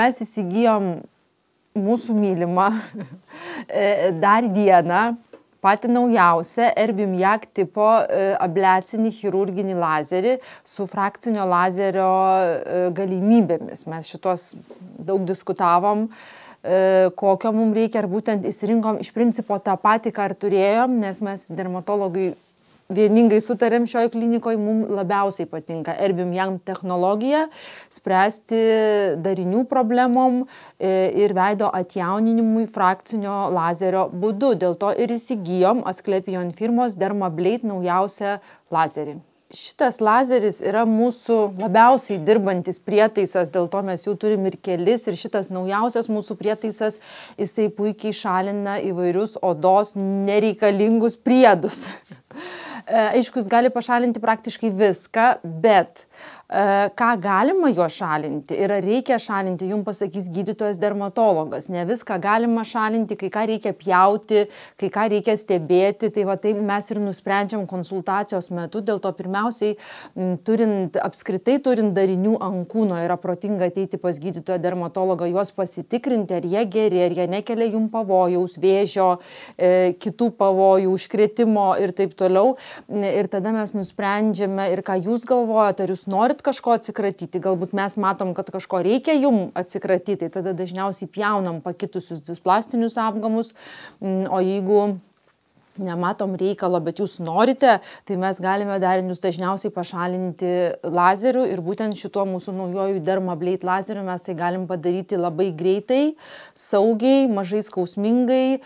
mes įsigijom mūsų mylimą dar vieną, patį naujausią Erbium YAG tipo abliacinį chirurginį lazerį su frakcinio lazerio galimybėmis. Mes šitos daug diskutavom, kokio mums reikia, ar būtent įsirinkom iš principo tą patį, ką ir turėjom, nes mes dermatologai vieningai sutarėm šioje klinikoje, mums labiausiai patinka Erbium YAG technologija, spręsti darinių problemom ir veido atjauninimui frakcinio lazerio būdu. Dėl to ir įsigijom Asklepion firmos Dermablade naujausią lazerį. Šitas lazeris yra mūsų labiausiai dirbantis prietaisas, dėl to mes jau turim ir kelis, ir šitas naujausias mūsų prietaisas, jisai puikiai šalina įvairius odos nereikalingus priedus. Aišku, jis gali pašalinti praktiškai viską, bet ką galima jo šalinti ir ar reikia šalinti, jums pasakys gydytojas dermatologas. Ne viską galima šalinti, kai ką reikia pjauti, kai ką reikia stebėti, tai va tai mes ir nusprendžiam konsultacijos metu. Dėl to pirmiausiai, apskritai turint darinių ant kūno, yra protinga ateiti pas gydytoją dermatologą, juos pasitikrinti, ar jie geri, ar jie nekelia jums pavojaus, vėžio, kitų pavojų, užkrėtimo ir taip toliau. Ir tada mes nusprendžiame, ir ką jūs galvojate, ar jūs norit kažko atsikratyti, galbūt mes matom, kad kažko reikia jums atsikratyti, tada dažniausiai pjaunam pakitusius displastinius apgamus, o jeigu nematom reikalo, bet jūs norite, tai mes galime darinius dažniausiai pašalinti lazeriu ir būtent šituo mūsų naujojų Dermablade lazeriu mes tai galim padaryti labai greitai, saugiai, mažai skausmingai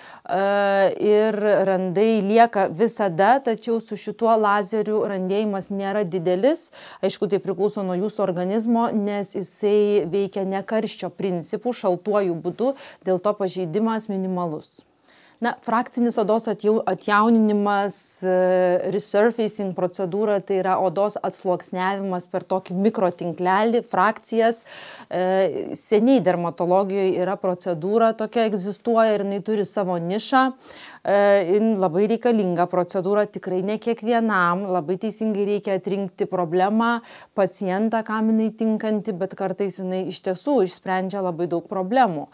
ir randai lieka visada, tačiau su šituo lazeriu randėjimas nėra didelis. Aišku, tai priklauso nuo jūsų organizmo, nes jisai veikia ne karščio principų, šaltuoju būdu, dėl to pažeidimas minimalus. Na, frakcinis odos atjauninimas, resurfacing procedūra, tai yra odos atsluoksniavimas per tokį mikrotinklelį, frakcijas. Seniai dermatologijoje yra procedūra tokia egzistuoja ir jinai turi savo nišą. Labai reikalinga procedūra, tikrai ne kiekvienam, labai teisingai reikia atrinkti problemą, pacientą, kam jinai tinkanti, bet kartais jinai iš tiesų išsprendžia labai daug problemų.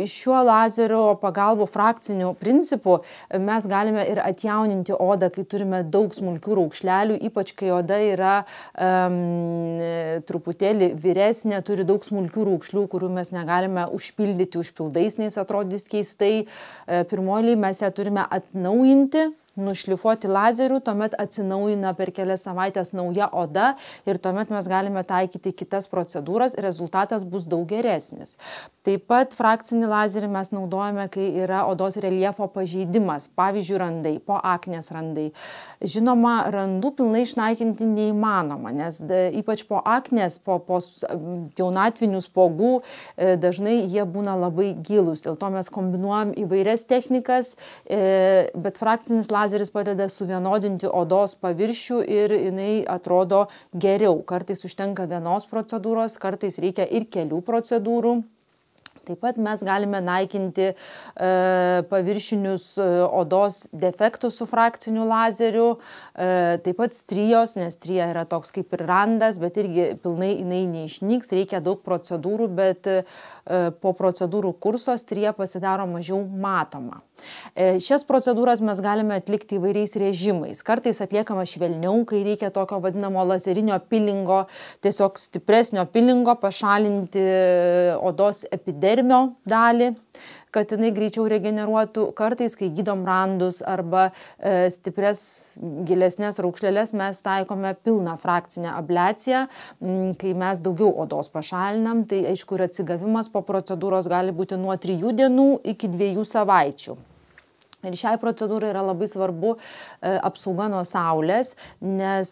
Šiuo lazerio pagalbų frakcinių principų mes galime ir atjauninti odą, kai turime daug smulkių raukšlelių, ypač kai oda yra truputėlį vyresnė, turi daug smulkių raukšlių, kurių mes negalime užpildyti užpildais, nes atrodys keistai. Pirmoji mes ją turime atnaujinti, nušlifuoti lazerių, tuomet atsinaujina per kelias savaitės nauja oda ir tuomet mes galime taikyti kitas procedūras ir rezultatas bus daug geresnis. Taip pat frakcinį lazerį mes naudojame, kai yra odos reljefo pažeidimas, pavyzdžiui, randai, po aknės randai. Žinoma, randų pilnai išnaikinti neįmanoma, nes ypač po aknės, po jaunatvinių spuogų dažnai jie būna labai gilūs. Dėl to mes kombinuojam įvairias technikas, bet frakcinis lazeris padeda suvienodinti odos paviršių ir jinai atrodo geriau. Kartais užtenka vienos procedūros, kartais reikia ir kelių procedūrų. Taip pat mes galime naikinti paviršinius odos defektus su frakciniu lazeriu, taip pat strijos, nes strija yra toks kaip ir randas, bet irgi pilnai jinai neišnyks, reikia daug procedūrų, bet po procedūrų kurso strija pasidaro mažiau matoma. Šias procedūras mes galime atlikti įvairiais režimais. Kartais atliekama švelniau, kai reikia tokio vadinamo lazerinio pilingo, tiesiog stipresnio pilingo, pašalinti odos epidermio dalį, kad jinai greičiau regeneruotų. Kartais, kai gydom randus arba stipres, gilesnės raukšlelės, mes taikome pilną frakcinę abliaciją, kai mes daugiau odos pašalinam. Tai aišku, ir atsigavimas po procedūros gali būti nuo 3 dienų iki 2 savaičių. Ir šiai procedūrai yra labai svarbu apsauga nuo saulės, nes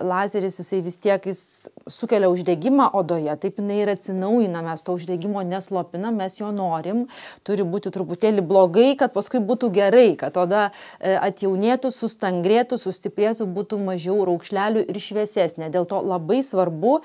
lazeris jisai vis tiek sukelia uždegimą odoje, taip jinai ir atsinaujina, mes to uždegimo neslopinam, mes jo norim, turi būti truputėlį blogai, kad paskui būtų gerai, kad oda atjaunėtų, sustangrėtų, sustiprėtų, būtų mažiau raukšlelių ir šviesesnė. Dėl to labai svarbu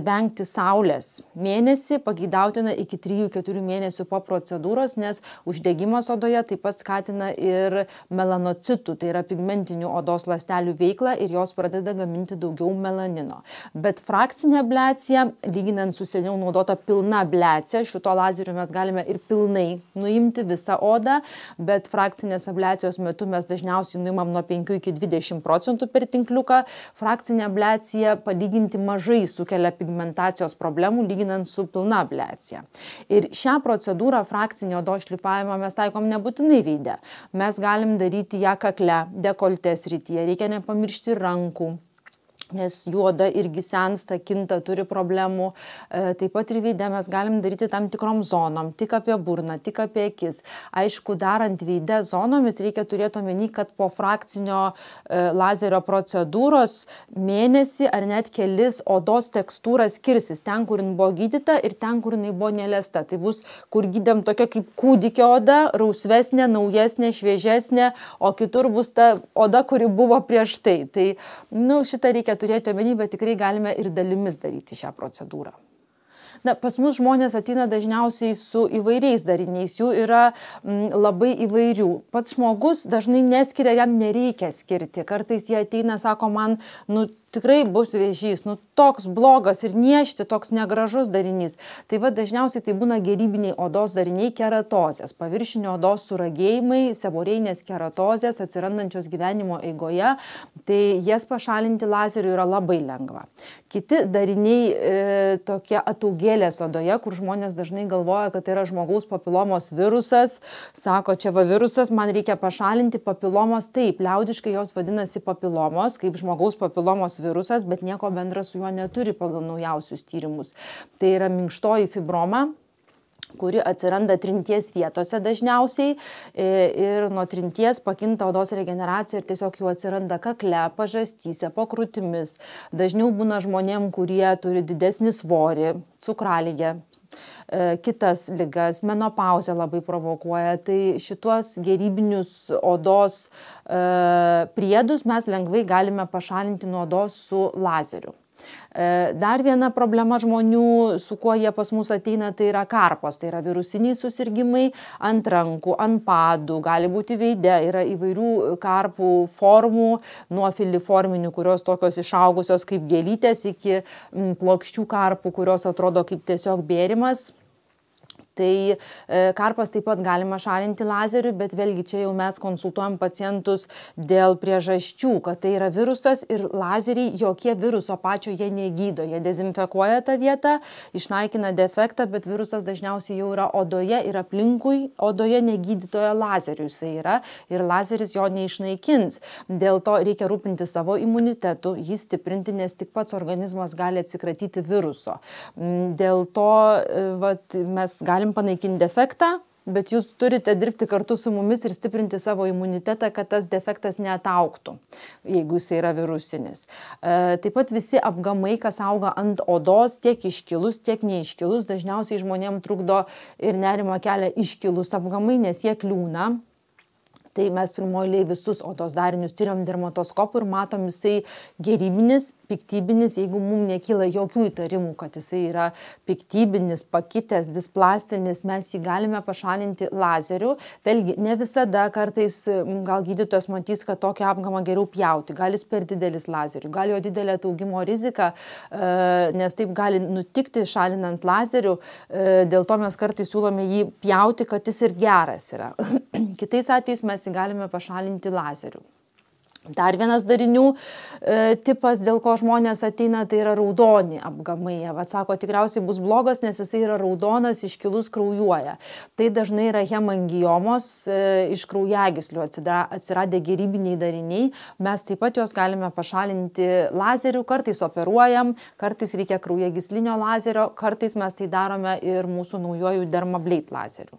vengti saulės mėnesį, pageidautina iki 3-4 mėnesių po procedūros, nes uždegimas odoje taip pat skatina skatina ir melanocitų, tai yra pigmentinių odos ląstelių veiklą ir jos pradeda gaminti daugiau melanino. Bet frakcinė abliacija, lyginant su seniau naudota pilna abliacija, šito lazeriu mes galime ir pilnai nuimti visą odą, bet frakcinės abliacijos metu mes dažniausiai nuimam nuo 5 iki 20% per tinkliuką. Frakcinė abliacija palyginti mažai sukelia pigmentacijos problemų, lyginant su pilna abliacija. Ir šią procedūrą, frakcinio odos šlifavimą, mes taikom nebūtinai veide. Mes galim daryti ją kakle, dekoltės srityje, reikia nepamiršti rankų, nes jų oda irgi sensta, kinta, turi problemų. Taip pat ir veide mes galim daryti tam tikrom zonom, tik apie burną, tik apie akis. Aišku, darant veide zonomis reikia turėti omeny, kad po frakcinio lazerio procedūros mėnesį ar net kelis odos tekstūra skirsis. Ten, kur jin buvo gydyta ir ten, kur jin buvo neliesta. Tai bus, kur gydėm tokia kaip kūdikio oda, rausvesnė, naujesnė, šviežesnė, o kitur bus ta oda, kuri buvo prieš tai. Tai, šitą reikia turėti omeny, bet tikrai galime ir dalimis daryti šią procedūrą. Pas mus žmonės ateina dažniausiai su įvairiais dariniais, jų yra labai įvairių. Pats žmogus dažnai neskiria, jam nereikia skirti. Kartais jie ateina, sako man, tikrai bus vėžys, toks blogas ir niežti, toks negražus darinys. Tai dažniausiai tai būna gerybiniai odos dariniai, keratozės, paviršinio odos suragėjimai, seborėjinės keratozės atsirandančios gyvenimo eigoje, tai jas pašalinti lazeriu yra labai lengva. Kiti dariniai tokie ataugėlės odoje, kur žmonės dažnai galvoja, kad tai yra žmogaus papilomos virusas, sako, čia virusas, man reikia pašalinti papilomos, taip, liaudiškai jos vadinasi papilomos, kaip žmogaus papilomos virusas, bet nieko bendra su juo neturi pagal naujausius tyrimus. Tai yra minkštoji fibroma, kuri atsiranda trinties vietose dažniausiai ir nuo trinties pakinta odos regeneracija ir tiesiog jų atsiranda kakle, pažastyse, po krūtimis. Dažniau būna žmonėm, kurie turi didesnį svorį, cukraligę, kitas ligas, menopauzę labai provokuoja. Tai šituos gerybinius odos priedus mes lengvai galime pašalinti nuo odos su lazeriu. Dar viena problema žmonių, su kuo jie pas mus ateina, tai yra karpos, tai yra virusiniai susirgimai ant rankų, ant padų, gali būti veide, yra įvairių karpų formų, nuo filiforminių, kurios tokios išaugusios kaip gėlytės, iki plokščių karpų, kurios atrodo kaip tiesiog bėrimas. Tai karpas taip pat galima šalinti lazeriu, bet vėlgi čia jau mes konsultuojam pacientus dėl priežasčių, kad tai yra virusas ir lazeriai jokie viruso pačio jie negydo. Jie dezinfekuoja tą vietą, išnaikina defektą, bet virusas dažniausiai jau yra odoje ir aplinkui odoje negydytoje lazeriu jisai yra ir lazeris jo neišnaikins. Dėl to reikia rūpinti savo imunitetu, jį stiprinti, nes tik pats organizmas gali atsikratyti viruso. Dėl to mes galim panaikinti defektą, bet jūs turite dirbti kartu su mumis ir stiprinti savo imunitetą, kad tas defektas neataugtų, jeigu jis yra virusinis. Taip pat visi apgamai, kas auga ant odos, tiek iškilus, tiek neiškilus, dažniausiai žmonėms trukdo ir nerimą kelia iškilus apgamai, nes jie kliūna. Tai mes pirmoji visus odos darinius tyriam dermatoskopu ir matom jisai gerybinis, piktybinis, jeigu mums nekyla jokių įtarimų, kad jisai yra piktybinis, pakitęs, displastinis, mes jį galime pašalinti lazeriu. Vėlgi, ne visada, kartais gal gydytojas matys, kad tokią apgamą geriau pjauti, gal jis per didelis lazeriu, gal jo didelė ataugimo rizika, nes taip gali nutikti šalinant lazeriu, dėl to mes kartais siūlome jį pjauti, kad jis ir geras yra. Kitais atvejais mes jį galime pašalinti lazeriu. Dar vienas darinių tipas, dėl ko žmonės ateina, tai yra raudoni apgamai. Sako, tikriausiai bus blogas, nes jisai yra raudonas, iškilus, kraujuoja. Tai dažnai yra hemangiomos, iš kraujagyslių atsiradę gerybiniai dariniai. Mes taip pat juos galime pašalinti lazeriu, kartais operuojam, kartais reikia kraujagyslinio lazerio, kartais mes tai darome ir mūsų naujuoju Dermablade lazeriu.